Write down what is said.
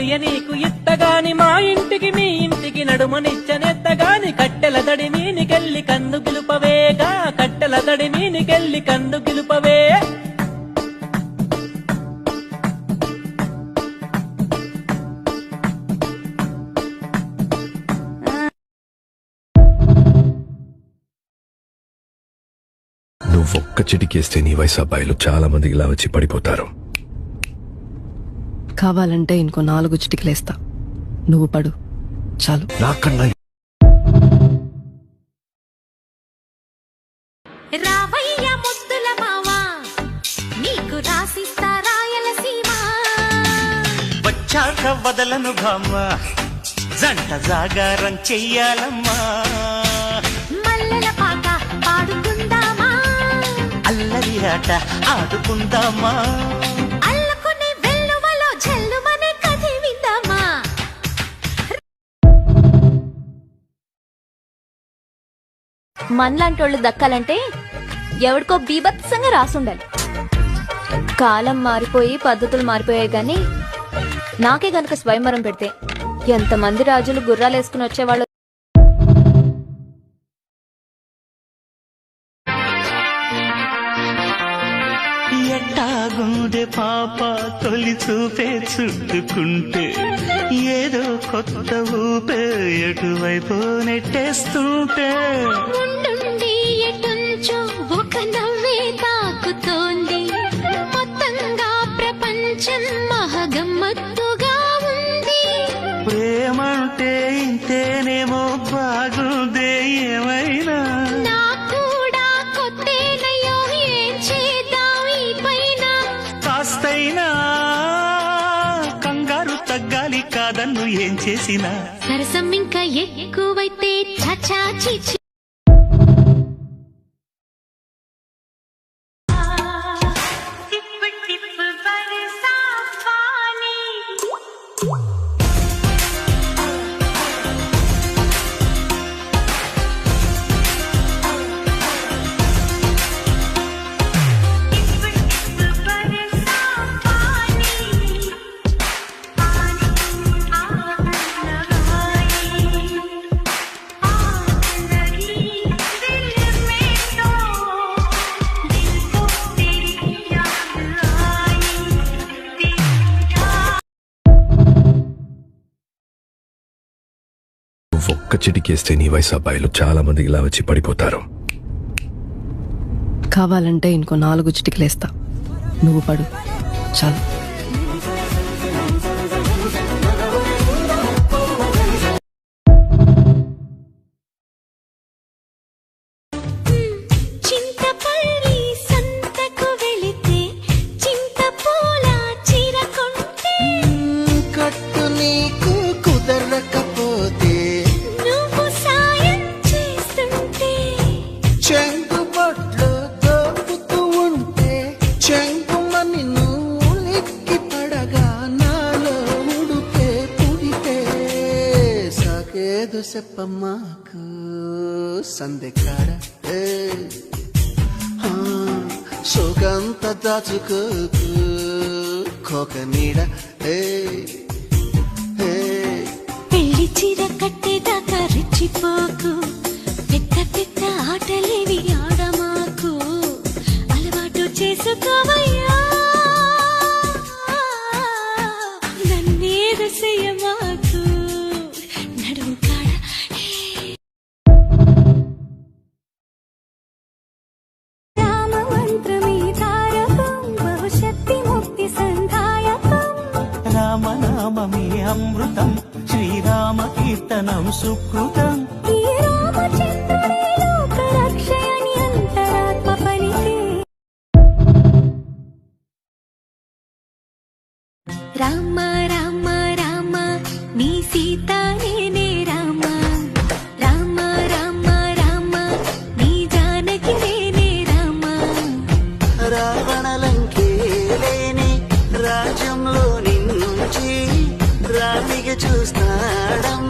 కడియ నీకు ఇత్తగాని మా ఇంటికి మీ ఇంటికి నడుమనిచ్చనెత్తగాని కట్టెల దడి మీనికెళ్ళి కన్ను గిలుపవేగా కట్టెల దడి మీనికెళ్ళి కన్ను గిలుపవే నువ్వొక్క చిటికేస్తే నీ వయసు అబ్బాయిలు చాలా మంది ఇలా వచ్చి పడిపోతారు. కావాలంటే ఇంకో 4 చిటికలేస్తా, నువ్వు పడు చాలు. నాకన్నా రావయ్య ముద్దుల మావా, నీకు రాసిస్తా రాయలసీమ. వచ్చాక వదలను భామ, జంట జాగారం చెయ్యాలమ్మా. మల్లెల పాట పాడుకుందామా, అల్లరి ఆట ఆడుకుందామా. అల్లుకుని వెల్లువలో జల్లుమనే కథ విందామా. మనలాంటోళ్ళు దక్కాలంటే ఎవడికో బీభత్సంగా రాసుండాలి. కాలం మారిపోయి పద్ధతులు మారిపోయాయి గాని నాకే గనక స్వయంవరం పెడితే ఎంతమంది రాజులు గుర్రాలేసుకుని వచ్చేవాళ్ళు. ఎట్టాగుండే పాప తొలి చూపే చుట్టుకుంటే ఏదో కొత్త ఊపే ఎటువైపు నెట్టేస్తుంటే. ఉండుండి ఎటుంచో ఒక నవ్వే తాకుతోంది, మొత్తంగా ప్రపంచం మహగమ్మత్తుగా ఉంది. ప్రేమంటే ఇంతేనేమో బాగుందే ఏమైనా. నాకూడా కొత్తేనయ్యో, ఏం చేద్దాం ఈ పైన. కాస్తైనా కంగారు తగ్గాలి కాదన్ను ఏం చేసినా. సరసం ఇంకా ఎక్కువైతే చచా చిచి. నువ్వొక్క చిటికేస్తే నీ వయసు అబ్బాయిలు చాలా మంది ఇలా వచ్చి పడిపోతారు. కావాలంటే ఇంకో 4 చిటికలేస్తా, నువ్వు పడు చాలు. చింతపల్లి సంతకు వెళితే చింతపూల చీర కొంటే, కట్టు నీకు కుదరకపోతే నువ్వు సాయం చేస్తుంటే. చెంగు బొట్లు దోపుతూ ఉంటే చెంగుమని నువ్వు లిక్కి పడగా నాలో ఉడుపే పుడితే. సాకేదు చెప్పమ్మాకు సందెకాడ సోకంత దాచుకోకు కోక నీడ. పెళ్లి చీర కట్టేదాకా రెచ్చిపోకు, పెద్ద పెద్ద ఆటలేవి ఆడమాకు. అలవాటు చేసుకోవయ్యా, నన్నేద చెయ్యమాకు. నడుము కాడ రామమంత్రమే తారకం, బహుశక్తి ముక్తి సంధాయకం. రామనామమే అమృతం, శ్రీరామ కీర్తనం సుకృతం. ఈ రామచంద్రుడే లోకరక్షయని అంతరాత్మ పలికే. రామ రామ రామ, నీ సీత నేనే రామ. రామ రామ రామ, నీ జానకి నేనే రామ. రావణలంకే లేని రాజ్యంలో నిన్నుంచి రామిగ చూస్తాడమ్మ.